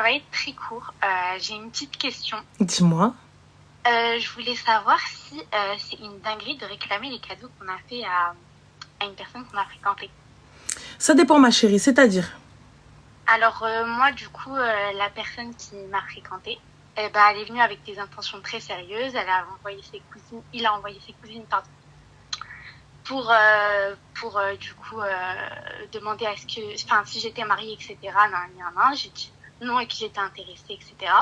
Ça va être très court. J'ai une petite question. Dis-moi. Je voulais savoir si c'est une dinguerie de réclamer les cadeaux qu'on a fait à une personne qu'on a fréquentée. Ça dépend, ma chérie, c'est-à-dire. Alors, moi, du coup, la personne qui m'a fréquentée, elle est venue avec des intentions très sérieuses. Il a envoyé ses cousines, pardon, pour du coup, demander si j'étais mariée, etc. J'ai dit non et que j'étais intéressée, etc.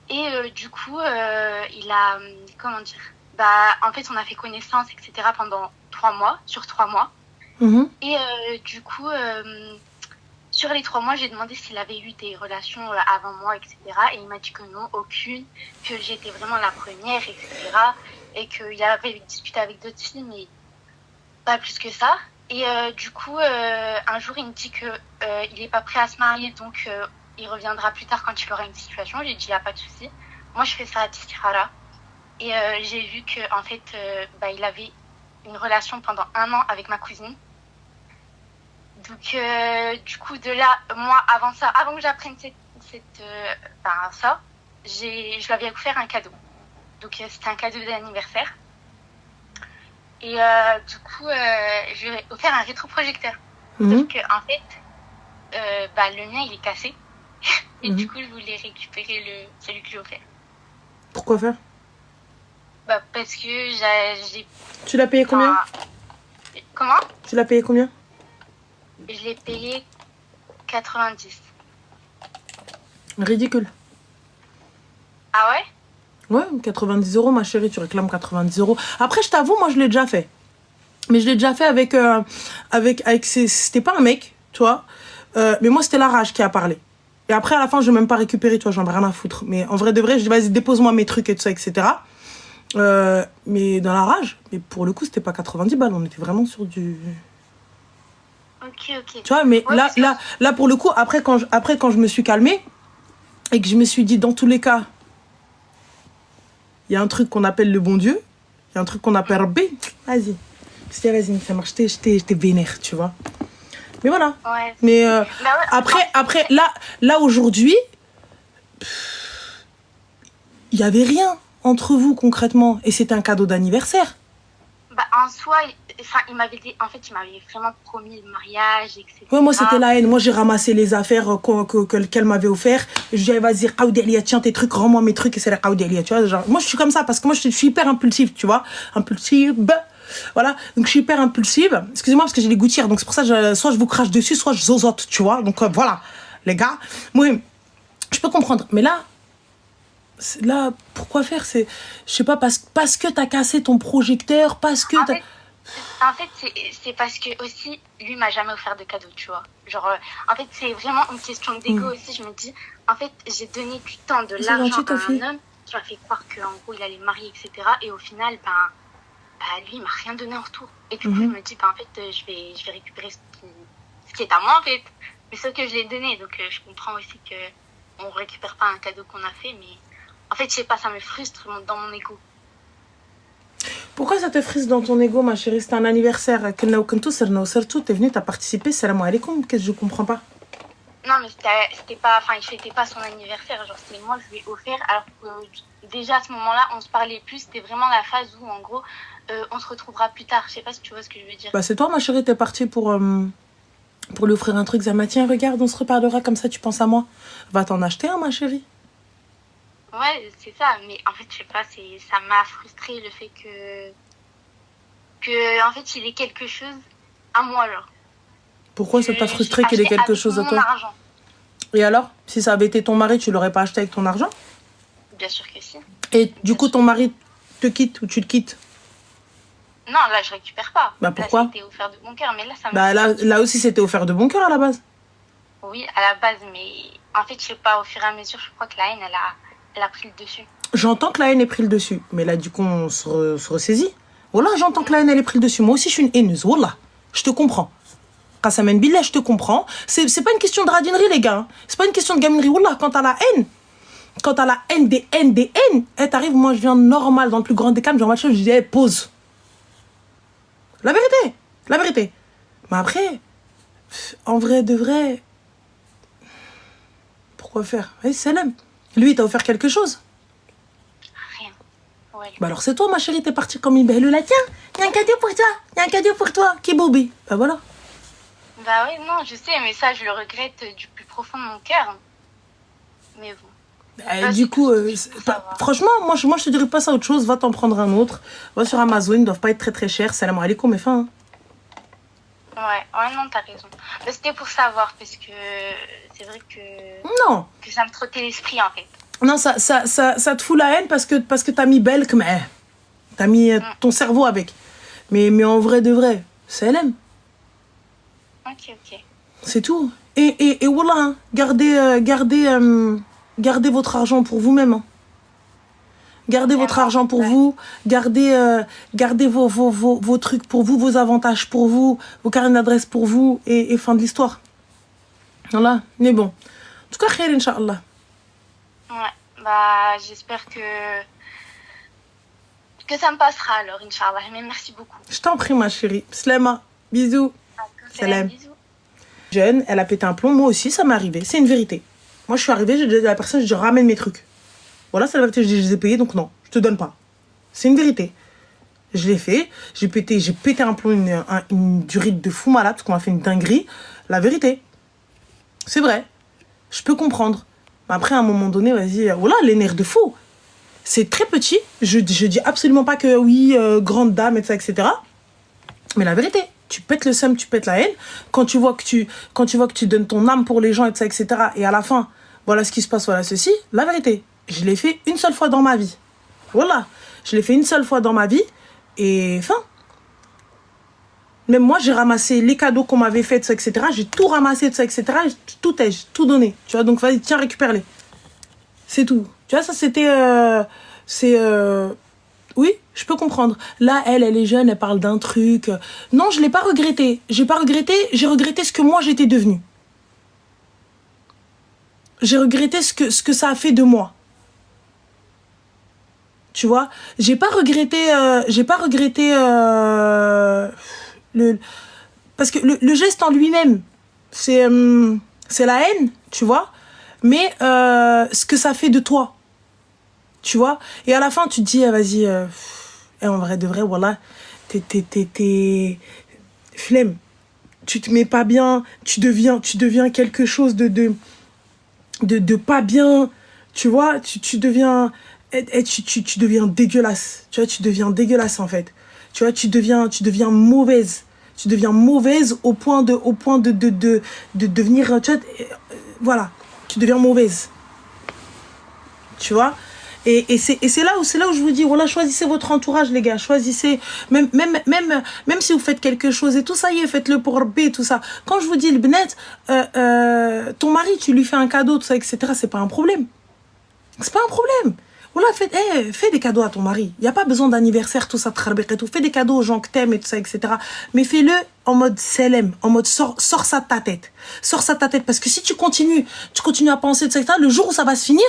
Et du coup, il a, comment dire, en fait, on a fait connaissance, etc. pendant 3 mois, sur 3 mois. Et du coup, sur les 3 mois, j'ai demandé s'il avait eu des relations avant moi, etc. Et il m'a dit que non, aucune, que j'étais vraiment la première, etc. Et qu'il avait discuté avec d'autres filles, mais pas plus que ça. Et du coup, un jour, il me dit que il n'est pas prêt à se marier, donc il reviendra plus tard quand il aura une situation. J'ai dit, il n'y a pas de souci. Moi, je fais ça à Tistihara. Et j'ai vu qu'en fait, il avait une relation pendant 1 an avec ma cousine. Donc, du coup, de là, moi, avant que j'apprenne ça, je lui avais offert un cadeau. Donc, c'était un cadeau d'anniversaire. Et du coup, je lui ai offert un rétroprojecteur. Sauf que, en fait, le mien, il est cassé. Et du coup, je voulais récupérer celui que j'ai offert. Pourquoi faire? Parce que j'ai... Tu l'as payé combien? Comment? Tu l'as payé combien? Je l'ai payé 90. Ridicule. Ah ouais? Ouais, 90 €, ma chérie, tu réclames 90 €. Après, je t'avoue, moi, je l'ai déjà fait. Mais je l'ai déjà fait avec c'était pas un mec, tu vois. Mais moi, c'était la rage qui a parlé. Et après, à la fin, je vais même pas récupérer, tu vois, j'en ai rien à foutre. Mais en vrai de vrai, je dis, vas-y, dépose-moi mes trucs et tout ça, etc. Mais dans la rage, mais pour le coup, c'était pas 90 balles, on était vraiment sur du... Ok. Tu vois, mais ouais, là, pour le coup, après, quand je me suis calmée, et que je me suis dit, dans tous les cas, il y a un truc qu'on appelle le bon Dieu, il y a un truc qu'on appelle B, vas-y, ça marche, j'étais vénère, tu vois. Mais voilà. Ouais. Mais après, là aujourd'hui, il y avait rien entre vous concrètement, et c'était un cadeau d'anniversaire. En soi, il m'avait vraiment promis le mariage, etc. Ouais, moi c'était la haine. Moi j'ai ramassé les affaires qu'elle m'avait offert. Je lui ai dit, vas-y, Aoudelia, tiens tes trucs, rends-moi mes trucs, et c'est la Aoudelia, tu vois. Genre, moi je suis comme ça parce que moi je suis hyper impulsive, tu vois. Impulsive. Voilà, donc je suis hyper impulsive. Excusez-moi parce que j'ai les gouttières, donc c'est pour ça que soit je vous crache dessus, soit je zozote, tu vois. Donc voilà, les gars. Moi, je peux comprendre. Mais là, pourquoi faire? Je sais pas, parce que t'as cassé ton projecteur, parce que En fait, c'est parce que aussi, lui m'a jamais offert de cadeau, tu vois. Genre, en fait, c'est vraiment une question d'ego aussi. Je me dis, en fait, j'ai donné du temps, de l'argent à un homme qui m'a fait croire qu'en gros, il allait me marier, etc. Et au final, lui, il m'a rien donné en retour. Et du coup, je me dis, en fait, je vais récupérer ce qui est à moi, en fait. Mais ce que je l'ai donné. Donc, je comprends aussi qu'on ne récupère pas un cadeau qu'on a fait. Mais en fait, je sais pas, ça me frustre dans mon ego. Pourquoi ça te frise dans ton ego, ma chérie? C'était un anniversaire. T'es venue, t'as participé, salam alaikum. Qu'est-ce que je comprends pas? Non, mais c'était pas... Enfin, il fêtait pas son anniversaire. Genre, c'était moi, je lui ai offert. Alors que déjà, à ce moment-là, on se parlait plus. C'était vraiment la phase où, en gros, on se retrouvera plus tard. Je sais pas si tu vois ce que je veux dire. Bah, c'est toi, ma chérie, t'es partie pour lui offrir un truc. Zama, tiens, regarde, on se reparlera comme ça, tu penses à moi. Va t'en acheter un, ma chérie. Ouais, c'est ça. Mais en fait, je sais pas, ça m'a frustrée le fait que en fait, il ait quelque chose à moi, genre. Pourquoi ça t'a frustré qu'il ait quelque chose à toi? Argent. Et alors, si ça avait été ton mari, tu l'aurais pas acheté avec ton argent? Bien sûr que si. Et du coup, ton mari te quitte ou tu le quittes? Non, là, je récupère pas. Bah pourquoi? Là, c'était offert de bon cœur, mais là, ça me... Bah là aussi, c'était offert de bon cœur à la base. Oui, à la base, mais en fait, je sais pas, au fur et à mesure, je crois que la haine, elle a pris le dessus. J'entends que la haine ait pris le dessus, mais là, du coup, on se ressaisit. Voilà, j'entends que la haine, elle ait pris le dessus. Moi aussi, je suis une haineuse. Voilà, je te comprends. Kassamen Billah, je te comprends. C'est pas une question de radinerie, les gars. C'est pas une question de gaminerie. Wallah, quand t'as la haine des haines, t'arrives, moi, je viens normal, dans le plus grand des calmes, genre, je dis, hey, pause. La vérité. Mais après, en vrai de vrai, Quoi faire? Vas-y, salam. Lui, il t'a offert quelque chose? Rien. Ouais. Bah alors c'est toi, ma chérie, t'es partie comme une belle là. Tiens, il y a un cadeau pour toi. Il y a un cadeau pour toi. Qui Bobby? Bah voilà. Bah oui, non, je sais, mais ça, je le regrette du plus profond de mon cœur. Mais bon. Du coup, franchement, moi je te dirais pas ça autre chose. Va t'en prendre un autre. Va sur Amazon, ils doivent pas être très très chers. Salam alaikum, mais fin. Ouais, non, t'as raison. Mais c'était pour savoir, parce que c'est vrai Non. que ça me trottait l'esprit, en fait. Non, ça te fout la haine parce que t'as mis belle comme t'as mis ton cerveau avec. Mais en vrai de vrai, salam. Ok. C'est tout. Et voilà, hein, gardez votre argent pour vous-même. Hein. Gardez votre argent pour vous. Gardez vos trucs pour vous, vos avantages pour vous, vos carnets d'adresse pour vous. Et fin de l'histoire. Voilà. Mais bon. En tout cas, khair, Inch'Allah. Ouais, bah j'espère que ça me passera alors, Inch'Allah. Mais merci beaucoup. Je t'en prie, ma chérie. Slama. Bisous. Salam. Bisous. Jeune, elle a pété un plomb. Moi aussi, ça m'est arrivé. C'est une vérité. Moi, je suis arrivée, j'ai dit à la personne, je dis ramène mes trucs. Voilà, c'est la vérité. Je dis, je les ai payés, donc non, je te donne pas. C'est une vérité. Je l'ai fait. J'ai pété un plomb, une durite de fou malade, parce qu'on a fait une dinguerie. La vérité. C'est vrai. Je peux comprendre. Mais après, à un moment donné, vas-y, voilà, les nerfs de fou. C'est très petit. Je dis absolument pas que oui, grande dame, etc. Mais la vérité. Tu pètes le seum, tu pètes la haine. Quand tu vois que tu donnes ton âme pour les gens, etc. Et à la fin, voilà ce qui se passe, voilà ceci. La vérité, je l'ai fait une seule fois dans ma vie. Voilà. Je l'ai fait une seule fois dans ma vie. Et fin. Même moi, j'ai ramassé les cadeaux qu'on m'avait fait, etc. J'ai tout ramassé, etc. J'ai tout donné. Tu vois, donc vas-y, tiens, récupère-les. C'est tout. Tu vois, ça, c'était... Oui, je peux comprendre. Là, elle est jeune, elle parle d'un truc. Non, je l'ai pas regretté. J'ai regretté ce que moi j'étais devenue. J'ai regretté ce que ça a fait de moi. Tu vois, j'ai pas regretté parce que le geste en lui-même, c'est la haine, tu vois. Mais ce que ça fait de toi. Tu vois, et à la fin tu te dis vas-y en vrai de vrai voilà t'es flemme, tu te mets pas bien, tu deviens quelque chose de pas bien, tu vois, tu deviens tu deviens dégueulasse, tu vois, tu deviens dégueulasse en fait, tu vois, tu deviens mauvaise, au point de devenir, tu vois, voilà, tu deviens mauvaise, tu vois. Et c'est là où je vous dis, voilà, choisissez votre entourage, les gars. Choisissez, même si vous faites quelque chose et tout ça y est, faites-le pour Rabbi et tout ça. Quand je vous dis, le Benet, ton mari, tu lui fais un cadeau, tout ça, etc., c'est pas un problème. C'est pas un problème. Voilà, fais des cadeaux à ton mari. Il n'y a pas besoin d'anniversaire, tout ça, et tout. Fais des cadeaux aux gens que t'aimes et tout ça, etc. Mais fais-le en mode selem, en mode sors ça de ta tête. Sors ça de ta tête. Parce que si tu continues à penser, etc., le jour où ça va se finir,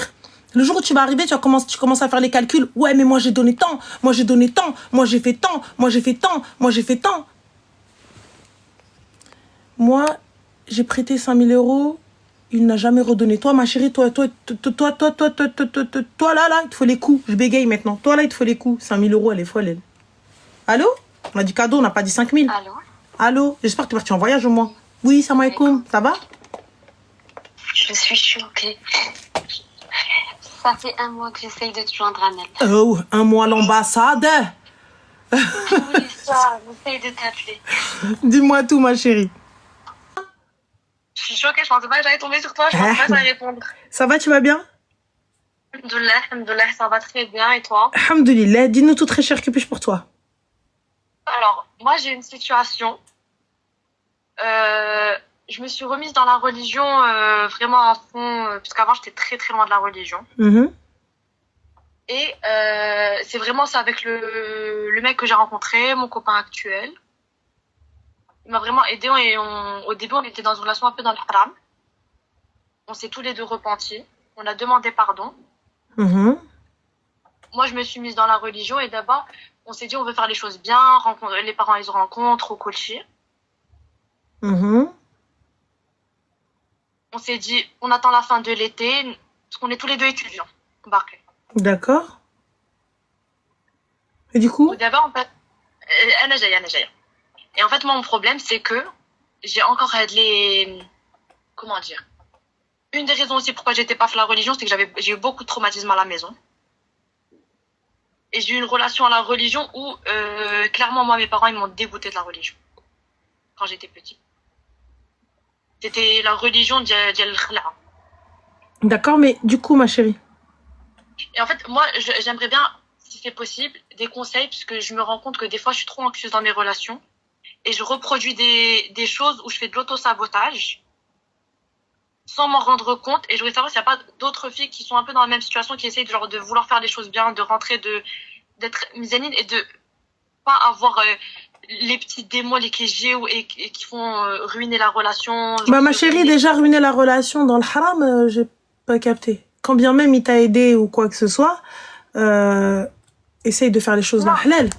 le jour où tu vas arriver, tu commences à faire les calculs. Ouais, mais moi j'ai donné tant, moi j'ai donné tant, moi j'ai fait tant, moi j'ai fait tant, moi j'ai fait tant. Moi, j'ai prêté 5 000 euros, il n'a jamais redonné. Toi, ma chérie, toi, là, il te faut les coups. Je bégaye maintenant. Toi, là, il te faut les coups. 5 000 euros, elle est folle, elle. Allô? On a dit cadeau, on n'a pas dit 5 000. Allô? J'espère que tu es parti en voyage au moins. Oui, salam alaikum. Ça va? Je suis choquée. Ça fait 1 mois que j'essaye de te joindre, Anel. Oh, 1 mois à l'ambassade. Oui, ça, j'essaye de t'appeler. Dis-moi tout, ma chérie. Je suis choquée, je pensais pas que j'allais tomber sur toi, je pensais pas que j'allais répondre. Ça va, tu vas bien? Alhamdoulilah, ça va très bien, et toi? Alhamdoulilah, dis-nous tout très cher, que puis-je pour toi? Alors, moi j'ai une situation. Je me suis remise dans la religion vraiment à fond, parce qu'avant j'étais très très loin de la religion. Et c'est vraiment ça avec le mec que j'ai rencontré, mon copain actuel. Il m'a vraiment aidé et au début on était dans une relation un peu dans le haram. On s'est tous les deux repentis, on a demandé pardon. Moi je me suis mise dans la religion et d'abord on s'est dit on veut faire les choses bien, les parents ils se rencontrent au Kolchi. On s'est dit, on attend la fin de l'été, parce qu'on est tous les deux étudiants. Embarqués. D'accord. Et du coup? Au départ, en fait, أنا جاية. Et en fait, moi, mon problème, c'est que j'ai encore les... Comment dire? Une des raisons aussi pourquoi j'étais pas fait la religion, c'est que j'ai eu beaucoup de traumatisme à la maison. Et j'ai eu une relation à la religion où, clairement, moi, mes parents, ils m'ont dégoûté de la religion. Quand j'étais petite. C'était la religion d'Al Khala. D'accord, mais du coup, ma chérie. Et en fait, moi, j'aimerais bien, si c'est possible, des conseils, parce que je me rends compte que des fois, je suis trop anxieuse dans mes relations. Et je reproduis des choses où je fais de l'auto-sabotage sans m'en rendre compte. Et je voudrais savoir s'il n'y a pas d'autres filles qui sont un peu dans la même situation, qui essayent de vouloir faire les choses bien, de rentrer, d'être misanine et de pas avoir les petits démons, les KG et qui font ruiner la relation. Bah, ma chérie, déjà ruiner la relation dans le haram, j'ai pas capté. Quand bien même il t'a aidé ou quoi que ce soit, essaye de faire les choses dans le halal.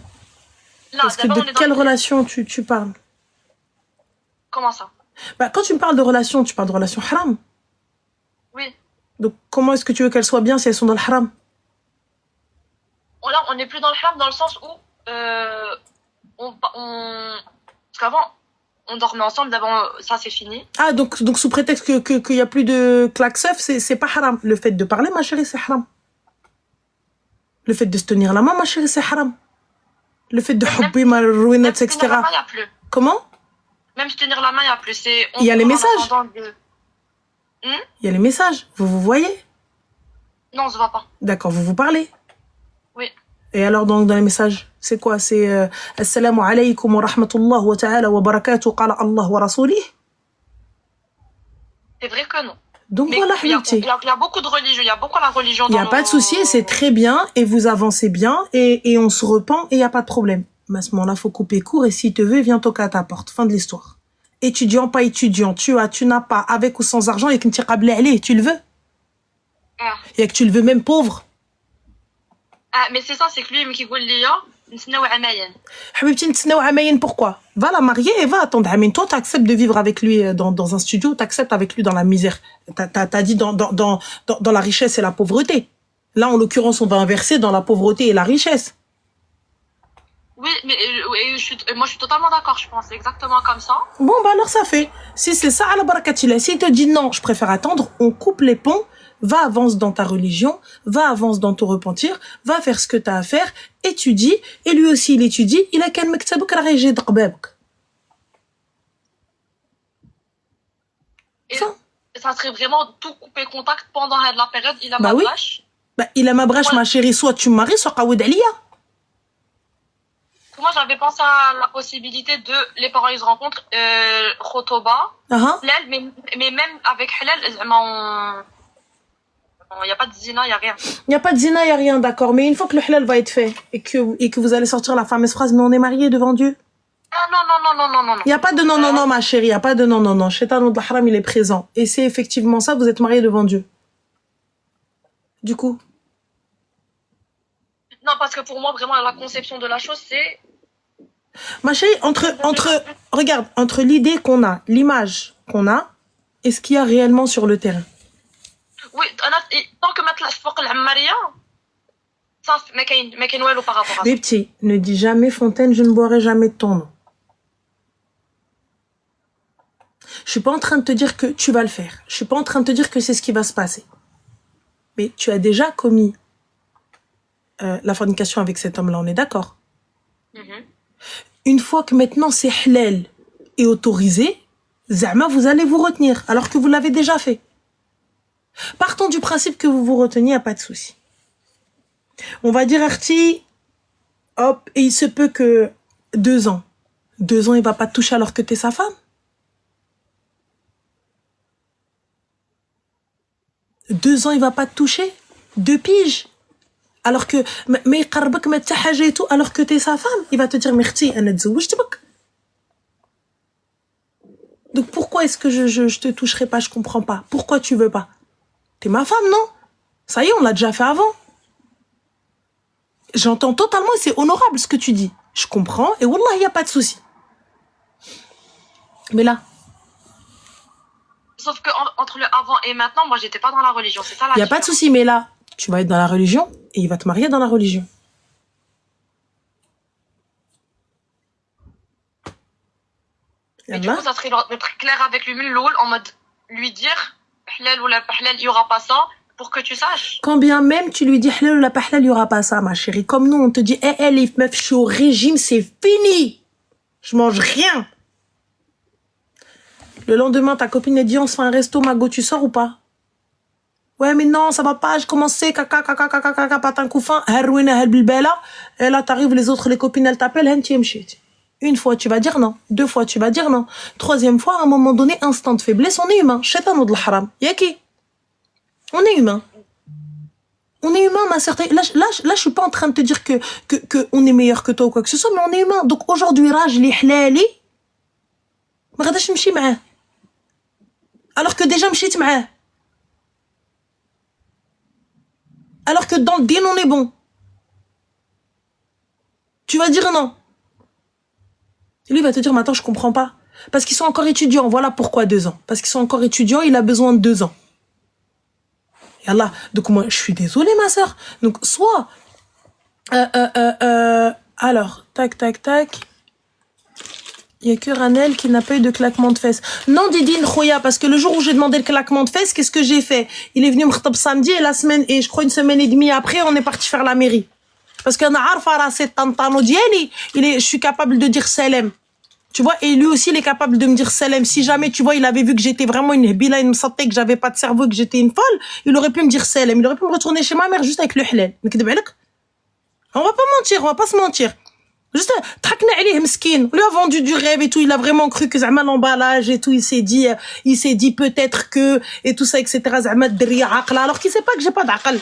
Parce que de quelle relation tu parles? Comment ça? Bah, quand tu me parles de relation, tu parles de relation haram. Oui. Donc, comment est-ce que tu veux qu'elles soient bien si elles sont dans le haram? Là, on n'est plus dans le haram dans le sens où parce qu'avant, on dormait ensemble, d'abord, ça c'est fini. Ah, donc sous prétexte qu'il y a plus de klaxef, c'est pas haram. Le fait de parler, ma chérie, c'est haram. Le fait de se tenir la main, ma chérie, c'est haram. Le fait de hubbi, ma ruinette, etc. Tenir la main, il n'y a plus. Comment? Même se tenir la main, il n'y a plus. Il y a les messages. Il y a les messages. Vous vous voyez? Non, on se voit pas. D'accord, vous parlez? Oui. Et alors, dans les messages, c'est quoi? C'est Assalamu alaykum wa rahmatullah wa ta'ala wa barakatuh, qala Allah wa rasoulih? C'est vrai que non. Donc mais voilà, il y a beaucoup de religions, il y a beaucoup la religion. Il n'y a pas de souci, c'est très bien, et vous avancez bien, et on se repent, et il n'y a pas de problème. Mais à ce moment-là, faut couper court, et s'il te veut, viens toquer à ta porte. Fin de l'histoire. Étudiant, pas étudiant, tu n'as pas, avec ou sans argent, et que tu le veux. Ah. Et que tu le veux même pauvre. Ah, mais c'est ça, c'est que lui, il me dit, Habibti, ntsnaou amayen, pourquoi? Va la marier et va attendre. Amin, toi, t'acceptes de vivre avec lui dans un studio, t'acceptes avec lui dans la misère. T'as dit dans la richesse et la pauvreté. Là, en l'occurrence, on va inverser dans la pauvreté et la richesse. Oui, mais moi, je suis totalement d'accord, je pense. C'est exactement comme ça. Bon, bah alors ça fait. Si c'est ça, à la barakatila. S'il te dit non, je préfère attendre, on coupe les ponts. Va, avance dans ta religion, va, avance dans ton repentir, va faire ce que tu as à faire, étudie, et lui aussi il étudie, il a qu'un mektabouk à réger d'qbabk. Et ça serait vraiment tout couper contact pendant la période, il a bah ma oui. brèche. Bah, il a ma brèche, ma chérie, soit tu me maries, soit Qaoud Aliya. Moi, j'avais pensé à la possibilité de, les parents, ils se rencontrent, Khotoba, Halal, mais même avec Halal, il n'y a pas de zina, il n'y a rien. Il n'y a pas de zina, il n'y a rien, d'accord. Mais une fois que le halal va être fait et que vous allez sortir la fameuse phrase, mais on est mariés devant Dieu. Ah non. Il n'y a pas de non, ma chérie. Il n'y a pas de non. Shaitan ou haram, il est présent. Et c'est effectivement ça, vous êtes mariés devant Dieu. Du coup. Non, parce que pour moi, vraiment, la conception de la chose, c'est... Ma chérie, regarde, entre l'idée qu'on a, l'image qu'on a, et ce qu'il y a réellement sur le terrain. Oui, tant que mettre la فوق العمارية, ça ما كاين والو par rapport à ça. Les petits, ne dis jamais Fontaine, je ne boirai jamais de ton nom. Je suis pas en train de te dire que tu vas le faire. Je suis pas en train de te dire que c'est ce qui va se passer. Mais tu as déjà commis la fornication avec cet homme-là, on est d'accord? Une fois que maintenant c'est halal et autorisé, zama, vous allez vous retenir, alors que vous l'avez déjà fait. Partons du principe que vous vous reteniez, pas de souci. On va dire Arti, hop, et il se peut que 2 ans. 2 ans, il va pas te toucher alors que t'es sa femme. 2 ans, il va pas te toucher. 2 piges. Alors que, mais يقربك ما حتى حاجة et tout, alors que t'es sa femme, il va te dire merci, أنا تزوجت بك. Donc pourquoi est-ce que je te toucherai pas, je comprends pas. Pourquoi tu veux pas? T'es ma femme, non? Ça y est, on l'a déjà fait avant. J'entends totalement et c'est honorable ce que tu dis. Je comprends et wallah, il n'y a pas de souci. Mais là. Sauf que entre le avant et maintenant, moi, j'étais pas dans la religion. C'est ça la Il n'y a pas de souci, mais là, tu vas être dans la religion et il va te marier dans la religion. Mais du coup, ça serait d'être clair avec lui, en mode lui dire, halal ou la halal, il y aura pas ça, pour que tu saches. Quand bien même tu lui dis halal ou la halal, il y aura pas ça, ma chérie. Comme nous, on te dit, les meufs, je suis au régime, c'est fini. Je mange rien. Le lendemain, ta copine elle dit, on se fait un resto, Mago, tu sors ou pas? Ouais, mais non, ça va pas, j'ai commencé, caca, patin couffin, herwina, helbilbela. Et là, t'arrives, les autres, les copines, elles t'appellent, une fois, tu vas dire non. 2 fois, tu vas dire non. 3e fois, à un moment donné, instant de faiblesse, on est humain. Shaitan ou de l'haram. Yaki. On est humain. On est humain, ma sœur. Là, je suis pas en train de te dire que on est meilleur que toi ou quoi que ce soit, mais on est humain. Donc, aujourd'hui, rajli hlali, ma غاداش نمشي معاه. Alors que déjà, مشيت معاه. Alors que dans le din, on est bon. Tu vas dire non. Et lui va te dire, mais attends, je comprends pas. Parce qu'ils sont encore étudiants. Voilà pourquoi 2 ans. Parce qu'ils sont encore étudiants, il a besoin de 2 ans. Et Allah. Donc moi, je suis désolée, ma sœur. Donc, soit... alors, tac. Il y a que Ranel qui n'a pas eu de claquement de fesses. Non, Didine Khoya, parce que le jour où j'ai demandé le claquement de fesses, qu'est-ce que j'ai fait? Il est venu me khtab samedi et la semaine, et je crois 1 semaine et demie après, on est parti faire la mairie. Parce que je suis capable de dire salam. Tu vois, et lui aussi, il est capable de me dire salam. Si jamais, tu vois, il avait vu que j'étais vraiment une bila, une santé, que j'avais pas de cerveau, que j'étais une folle, il aurait pu me dire salam. Il aurait pu me retourner chez ma mère juste avec le halal. On va pas mentir, on va pas se mentir. Juste, تضحكنا عليه مسكين. On lui a vendu du rêve et tout. Il a vraiment cru que زعما l'emballage et tout. Il s'est dit peut-être que, et tout ça, etc. زعما الدرية عاقلة. Alors qu'il sait pas que j'ai pas d'aql.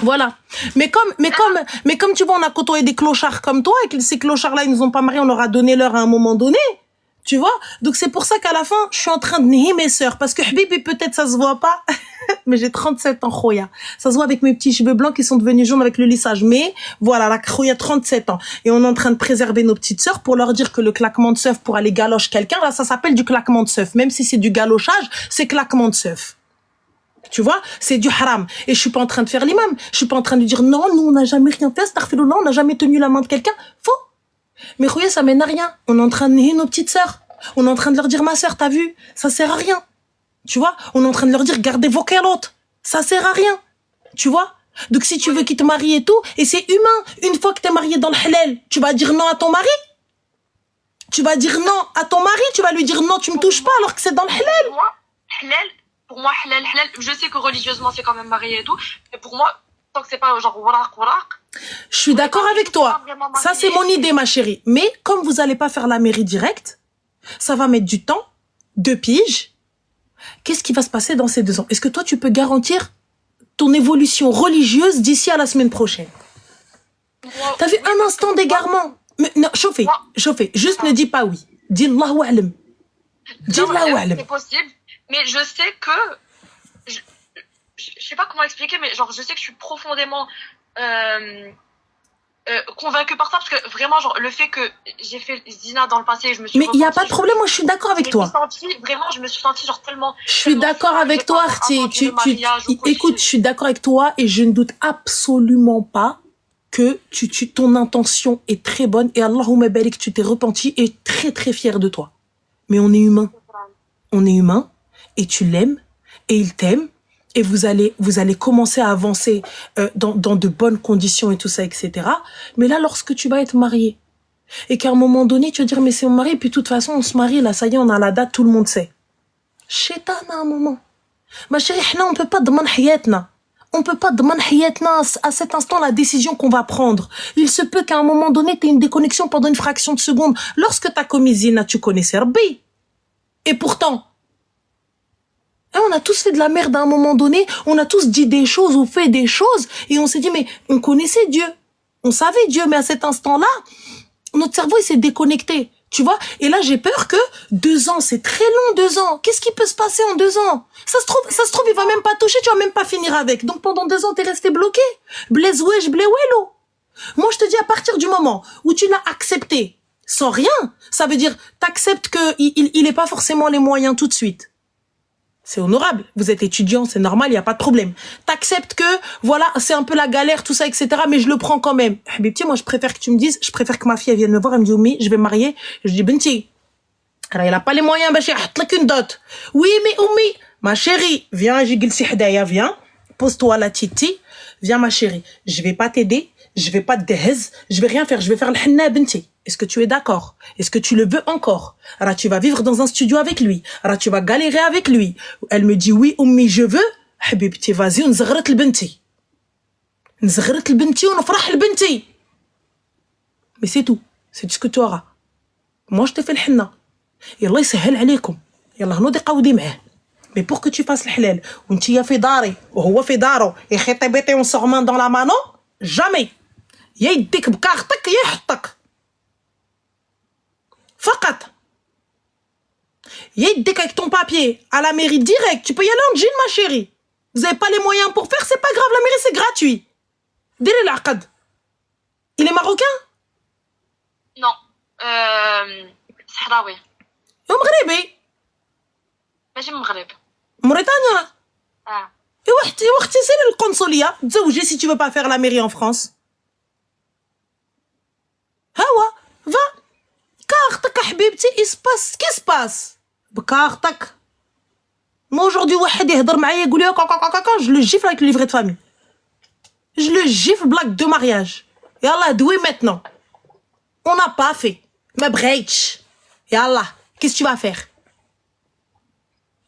Voilà. Mais comme tu vois, on a côtoyé des clochards comme toi, et que ces clochards-là, ils nous ont pas mariés, on leur a donné l'heure à un moment donné. Tu vois? Donc c'est pour ça qu'à la fin, je suis en train de nier mes sœurs. Parce que Habibi, peut-être ça se voit pas. Mais j'ai 37 ans, Khoya. Ça se voit avec mes petits cheveux blancs qui sont devenus jaunes avec le lissage. Mais voilà, la Khoya, 37 ans. Et on est en train de préserver nos petites sœurs pour leur dire que le claquement de seuf pour aller galoche quelqu'un, là, ça s'appelle du claquement de seuf. Même si c'est du galochage, c'est claquement de seuf. Tu vois, c'est du haram. Et je suis pas en train de faire l'imam. Je suis pas en train de dire non, nous on n'a jamais rien fait, astaghfirullah, on n'a jamais tenu la main de quelqu'un. Faux. Mais Khoya, ça mène à rien. On est en train de nier nos petites sœurs. On est en train de leur dire, ma sœur, t'as vu, ça sert à rien. Tu vois, on est en train de leur dire, gardez vos calottes. Ça sert à rien. Tu vois? Donc si tu veux qu'il te marie et tout, et c'est humain. Une fois que t'es marié dans le halal, tu vas dire non à ton mari? Tu vas dire non à ton mari? Tu vas lui dire non, tu me touches pas alors que c'est dans le halal? Pour moi, halal, je sais que religieusement c'est quand même marié et tout, mais pour moi, tant que c'est pas genre waraq, je suis d'accord avec toi. Ça, c'est mon idée, ma chérie. Mais comme vous allez pas faire la mairie directe, ça va mettre du temps, 2 piges. Qu'est-ce qui va se passer dans ces 2 ans? Est-ce que toi, tu peux garantir ton évolution religieuse d'ici à la semaine prochaine? T'as vu un instant d'égarement? Non, chauffez. Juste ne dis pas oui. Dis Allahu a'lam. Dis Allahu a'lam. C'est possible, mais je sais que... Je sais pas comment expliquer, mais genre, je sais que je suis profondément... convaincue par ça, parce que vraiment, genre, le fait que j'ai fait zina dans le passé, je me suis... Mais il n'y a pas de problème, moi je suis d'accord avec toi. Je me suis sentie genre tellement... Je suis d'accord avec toi, écoute, je suis d'accord avec toi et je ne doute absolument pas que ton intention est très bonne et Allahumma barik, tu t'es repenti et très très fier de toi. Mais on est humain. On est humain et tu l'aimes et il t'aime. Et vous allez commencer à avancer dans de bonnes conditions et tout ça, etc. Mais là, lorsque tu vas être marié, et qu'à un moment donné, tu vas dire, mais c'est mon mari, et puis de toute façon, on se marie, là, ça y est, on a la date, tout le monde sait. Shaitan à un moment. Ma chérie, on peut pas demander hayatna. On peut pas demander hayatna à cet instant la décision qu'on va prendre. Il se peut qu'à un moment donné, tu aies une déconnexion pendant une fraction de seconde. Lorsque tu as commis zina, tu connaissais Rabbi. Et pourtant, on a tous fait de la merde à un moment donné, on a tous dit des choses ou fait des choses, et on s'est dit, mais on connaissait Dieu, on savait Dieu, mais à cet instant-là, notre cerveau, il s'est déconnecté, tu vois. Et là, j'ai peur que 2 ans, c'est très long, 2 ans. Qu'est-ce qui peut se passer en 2 ans? Ça se trouve, il va même pas toucher, tu vas même pas finir avec. Donc pendant 2 ans, t'es resté bloqué. Blaise wesh, blé wello. Moi, je te dis, à partir du moment où tu l'as accepté, 100 rien. Ça veut dire, t'acceptes que il est pas forcément les moyens tout de suite. C'est honorable. Vous êtes étudiant, c'est normal, il n'y a pas de problème. T'acceptes que, voilà, c'est un peu la galère, tout ça, etc. Mais je le prends quand même. Habibti, moi, je préfère que tu me dises, je préfère que ma fille, elle vienne me voir, elle me dit, Oumi, je vais me marier. Je dis, Benti, elle n'a pas les moyens, bah, je une dot. Oui, mais Oumi, ma chérie, viens, j'ai glissé hadaya, viens. Pose-toi la titi. Viens, ma chérie. Je vais pas t'aider. Je vais pas te déhez. Je vais rien faire. Je vais faire le henna, Benti. Est-ce que tu es d'accord? Est-ce que tu le veux encore? Alors, tu vas vivre dans un studio avec lui. Alors, tu vas galérer avec lui. Elle me dit oui, Oumi, je veux. Habibti, vas-y, on zagret le benti. On zagret le benti, on frah le benti. Mais c'est tout. C'est tout ce que tu auras. Moi, je te fais le henna. يلا يسهل عليكم يلا هنوضي قودي معاه mais pour que tu fasses الحلال وانتي في داري وهو في داره يخيطي بيطي ونصغمان dans la mano jamais يا يديك بكارتك يا يحطك فقط يا يديك avec ton papier à la mairie direct tu peux y aller en jean ma chérie vous avez pas les moyens pour faire c'est pas grave la mairie c'est gratuit ديري العقد il est marocain Non. صحراوي. مغربي ماشي من المغرب. موريتانيا اه. اختي سيري القنصليه تزوجي si tu veux pas faire la mairie en France هوا va كارتك حبيبتي اسباس كي سباس بكارتك ما aujourd'hui واحد يهضر معايا يقول لي كاكا je le gifle avec le livret de famille je le gifle blague de mariage يلا دوي maintenant on n'a pas fait ما بغيتش يلا qu'est-ce que tu vas faire?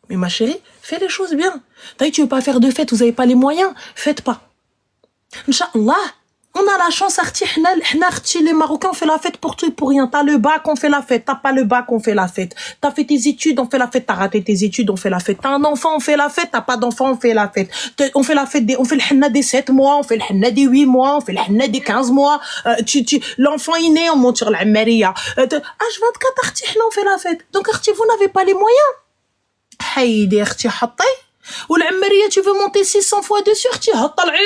Mais ma chérie, fais les choses bien. T'as dit, tu veux pas faire de fête, vous avez pas les moyens, faites pas. Inch'Allah, on a la chance, les Marocains, on fait la fête pour tout et pour rien. T'as le bac, on fait la fête. T'as pas le bac, on fait la fête. T'as fait tes études, on fait la fête. T'as raté tes études, on fait la fête. T'as un enfant, on fait la fête. T'as pas d'enfant, on fait la fête. On fait la fête on fait le henna des 7 mois, on fait le henna des 8 mois, on fait le henna des 15 mois. L'enfant est né, on monte sur la Maria. H24, on fait la fête. Donc, vous n'avez pas les moyens. حيدي اختي حطي والعمريه tu veux monter 600 fois dessus اختي هطلعي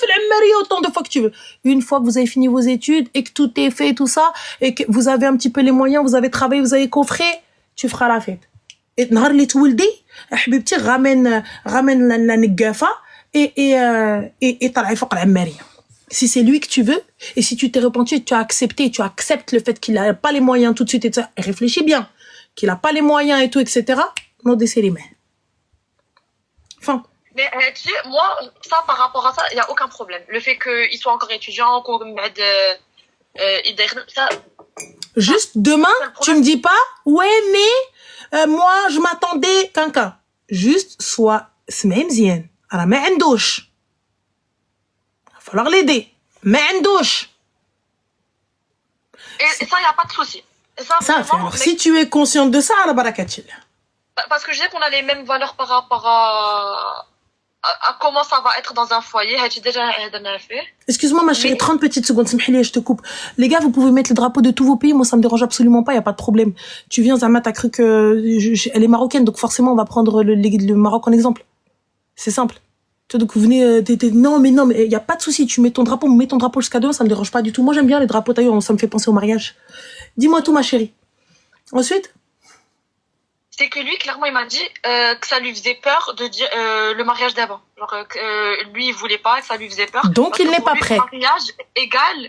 في العمريه autant de fois que tu veux une fois que vous avez fini vos études et que tout est fait tout ça et que vous avez un petit peu les moyens vous avez travaillé vous avez coffré tu feras la fête et نهار اللي تولدي حبيبتي ramène la نقافه et طلعي فوق العمريه si c'est lui que tu veux et si tu t'es repenti tu as accepté tu acceptes le fait qu'il a pas les moyens tout de suite et ça réfléchis bien qu'il a pas les moyens et tout etc. non des les mains. Enfin. Mais tu sais, moi, ça, par rapport à ça, il n'y a aucun problème. Le fait qu'il soit encore étudiant, ça... Juste demain, tu me dis pas, ouais, mais moi, je m'attendais quelqu'un. Juste, soit smemzien. Alors, mais endouche. Il va falloir l'aider. Mais endouche. Et ça, il n'y a pas de souci. Ça, vraiment, alors, si tu es consciente de ça, à la barakatil. Parce que je sais qu'on a les mêmes valeurs par rapport à comment ça va être dans un foyer. Excuse-moi ma chérie, 30 petites secondes, je te coupe. Les gars, vous pouvez mettre le drapeau de tous vos pays, moi ça me dérange absolument pas, y a pas de problème. Tu viens, Zama, t'as cru que elle est marocaine, donc forcément on va prendre le Maroc en exemple. C'est simple. Tu vois, donc vous venez, non mais y a pas de souci, tu mets ton drapeau jusqu'à demain, ça me dérange pas du tout. Moi j'aime bien les drapeaux taillés, ça me fait penser au mariage. Dis-moi tout ma chérie. Ensuite c'est que lui, clairement, il m'a dit que ça lui faisait peur de dire le mariage d'avant. Genre, lui, il voulait pas, que ça lui faisait peur. Donc, il n'est pas prêt. Le mariage égale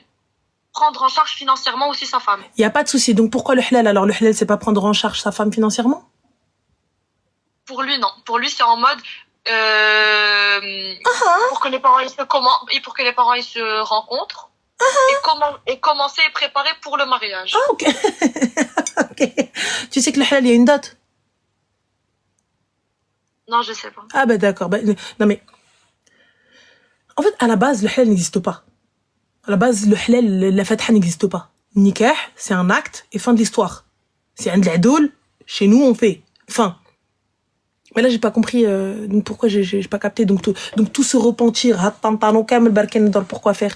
prendre en charge financièrement aussi sa femme. Il n'y a pas de souci. Donc, pourquoi le halal? Alors, le halal, c'est pas prendre en charge sa femme financièrement? Pour lui, non. Pour lui, c'est en mode... pour que les parents ils se rencontrent. Et commencer et préparer pour le mariage. Ah, ok. Ok. Tu sais que le halal, il y a une date? Non, je sais pas. Ah bah d'accord. Non mais... En fait, à la base, le halal n'existe pas. À la base, le halal, la fatha n'existe pas. Nikah, c'est un acte et fin de l'histoire. C'est un de l'adoul, chez nous, on fait. Fin. Mais là, j'ai pas compris pourquoi j'ai pas capté. Donc tout se repentir. Pourquoi faire?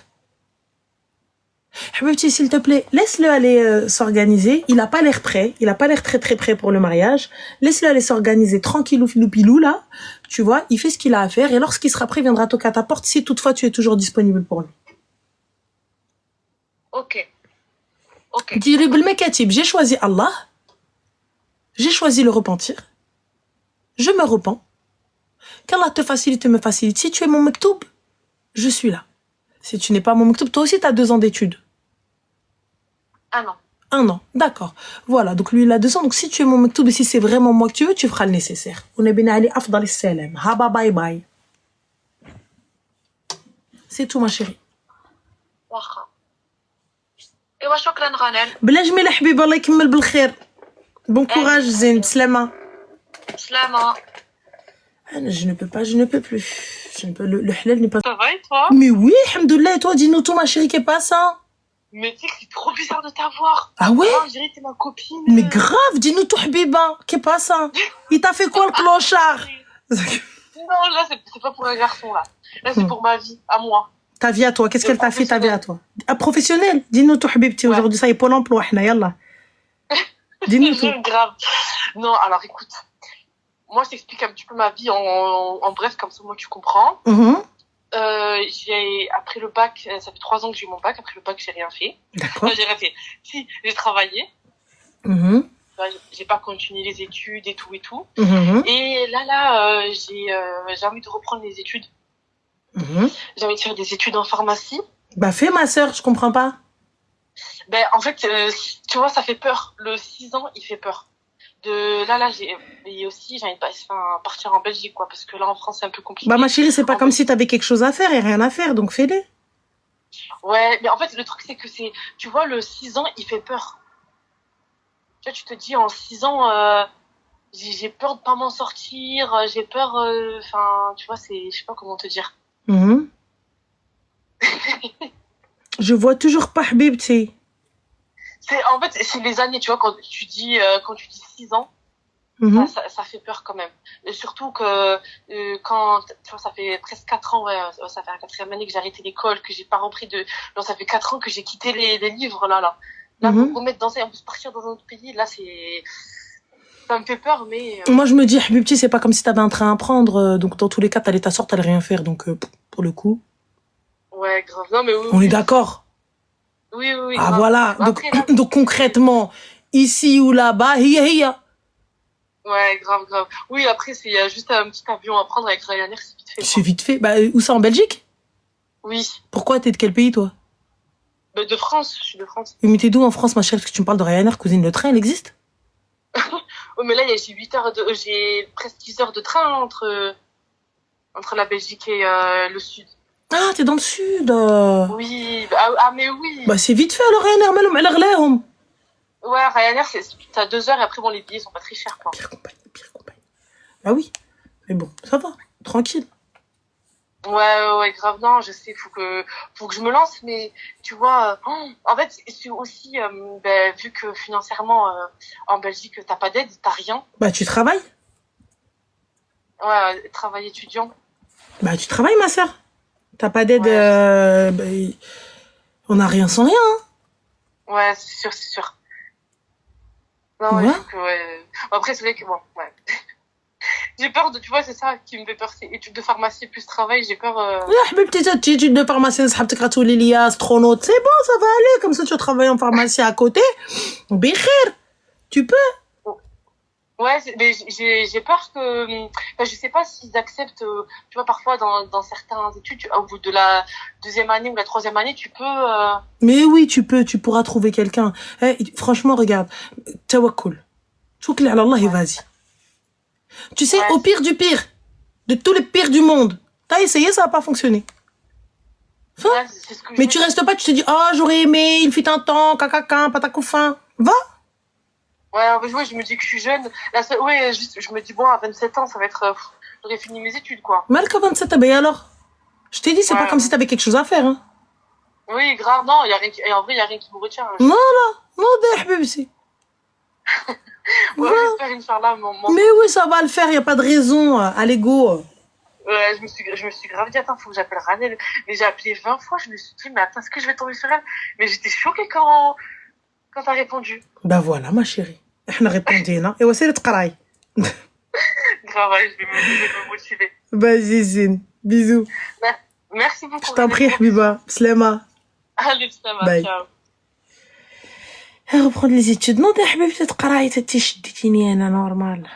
Habibti, s'il te plaît, laisse-le aller s'organiser. Il a pas l'air prêt. Il a pas l'air très très prêt pour le mariage. Laisse-le aller s'organiser tranquillou filou pilou là. Tu vois, il fait ce qu'il a à faire et lorsqu'il sera prêt, il viendra toquer à ta porte si toutefois tu es toujours disponible pour lui. Ok. Dis j'ai choisi Allah. J'ai choisi le repentir. Je me repens. qu'Allah te facilite, me facilite. Si tu es mon mektoub, je suis là. Si tu n'es pas mon mektoub, toi aussi, tu as 2 ans d'études. Ah non. 1 an, d'accord. Voilà, donc lui, il a 2 ans. Donc si tu es mon mektoub et si c'est vraiment moi que tu veux, tu feras le nécessaire. On est bien allé afdal السلام. Haba bye bye. C'est tout, ma chérie. واخا. ايوا شكرا غنال. بلا جميل حبيبي الله يكمل بالخير. Bon courage, زين بسلامة. سلامة. Je ne peux pas, je ne peux plus. Je ne peux, le halal n'est pas... Ça va et toi? Mais oui, alhamdoulilah, et toi, dis-nous tout, ma chérie, qu'est pas ça? Mais tu sais que c'est trop bizarre de t'avoir. Ah ouais? On dirait que t'es ma copine. Mais grave, dis-nous tout, habiba, qu'est pas ça? Il t'a fait quoi, le clochard? Non, là, c'est pas pour un garçon, là. Là, c'est pour ma vie, à moi. Ta vie à toi, qu'est-ce qu'elle t'a fait, ta vie à toi? Ah, professionnel? Dis-nous tout, habibti, aujourd'hui, ça y est, Pôle emploi, hna, yallah. Dis-nous tout. Grave. Non, alors écoute. Moi, je t'explique un petit peu ma vie en bref, comme ça, moi, tu comprends. Après le bac, ça fait 3 ans que j'ai eu mon bac. Après le bac, j'ai rien fait. D'accord. Non, j'ai rien fait. Si, j'ai travaillé. J'ai pas continué les études et tout et tout. Et là, j'ai envie de reprendre les études. J'ai envie de faire des études en pharmacie. Bah, fais, ma sœur, je comprends pas. Ben, en fait, tu vois, ça fait peur. Le 6 ans, il fait peur. Et aussi, j'ai envie de partir en Belgique, quoi, parce que là, en France, c'est un peu compliqué. Bah, ma chérie, c'est pas comme si t'avais quelque chose à faire et rien à faire, donc fais-le. Ouais, mais en fait, le truc, c'est que tu vois, le 6 ans, il fait peur. Tu vois, tu te dis, en 6 ans, j'ai peur de pas m'en sortir, j'ai peur, tu vois, je sais pas comment te dire. Je vois toujours pas, habibti. En fait, c'est les années, tu vois, quand tu dis 6 ans, ça fait peur quand même. Et surtout que quand, tu vois, ça fait presque 4 ans, ouais, ça fait la 4e année que j'ai arrêté l'école, que j'ai pas repris non, ça fait 4 ans que j'ai quitté les livres, là. Là, me remettre dans ça, et en plus partir dans un autre pays, là, ça me fait peur, mais... Moi, je me dis, habibti, c'est pas comme si t'avais un train à prendre, donc dans tous les cas, t'allais t'asseoir, t'allais rien faire, donc pour le coup... Ouais, grave. Non, mais oui. On est d'accord? Oui. Ah, grave. voilà. Après, Donc concrètement, ici ou là-bas, hiya. Ouais, grave. Oui, après, il y a juste un petit avion à prendre avec Ryanair, c'est vite fait. C'est vite fait. Bah, où ça, en Belgique? Oui. Pourquoi? T'es de quel pays, toi? Bah, de France, je suis de France. Mais t'es d'où en France, ma chérie? Parce que tu me parles de Ryanair, cousine, le train, il existe? Oh, mais là, j'ai presque 10 heures de train entre la Belgique et le sud. Ah, t'es dans le sud. Oui, mais oui. Bah, c'est vite fait, alors Ryanair, malum, elle aglaهم. Ouais, Ryanair, t'as 2 heures et après, bon, les billets sont pas très chers, quoi. Pire compagnie. Ah oui. Mais bon, ça va, tranquille. Ouais, grave, non, je sais, faut que je me lance, mais tu vois, en fait, c'est aussi, vu que financièrement, en Belgique, t'as pas d'aide, t'as rien. Bah, tu travailles? Ouais, travail étudiant. Bah, tu travailles, ma sœur. T'as pas d'aide, on n'a rien sans rien, hein. Ouais, c'est sûr. Non, ouais. Après, c'est vrai que, bon, ouais. J'ai peur tu vois, c'est ça qui me fait peur, c'est études de pharmacie plus travail, j'ai peur... Ouais, حبيبتي, t'as études de pharmacien, صاحبتك غتولي ليا astronaute, c'est bon, ça va aller, comme ça tu vas travailler en pharmacie à côté. بخير, tu peux. Ouais, mais j'ai peur que... je sais pas s'ils acceptent, tu vois, parfois dans certaines études, au bout de la 2e année ou la 3e année, tu peux... Mais oui, tu pourras trouver quelqu'un. Franchement, regarde, tawakkul. Tawakkul ala Allah et vas-y. Tu sais, au pire du pire, de tous les pires du monde, t'as essayé, ça n'a pas fonctionné. Mais tu restes pas, tu te dis, oh, j'aurais aimé, il fut un temps, cacaca, patacoufin. Va. Ouais, je me dis que je suis jeune. Je me dis, bon, à 27 ans, ça va être... j'aurais fini mes études, quoi. Malka 27 ans, ben alors? Je t'ai dit, c'est pas comme si t'avais quelque chose à faire, hein. Oui, grave, non, en vrai, il y a rien qui me retient. Non, habibti. Ouais, j'espère, Inch'Allah, Mais oui, ça va le faire, y a pas de raison, allez go. Ouais, je me suis grave dit, attends, faut que j'appelle Ranel. Mais j'ai appelé 20 fois, je me suis dit, mais attends, est-ce que je vais tomber sur elle? Mais j'étais choquée quand t'as répondu. Bah voilà, ma chérie. احنا ريبوندينا ايوا سيري تقراي. Grave, je vais me motiver. Vas-y, Zine. Bisous. Merci beaucoup. Je t'en prie, Habiba. Slema. Allez, Slema, ciao. Reprendre les études. Non, t'es Habiba, t'es تقراي, t'es شديتيني انا normal.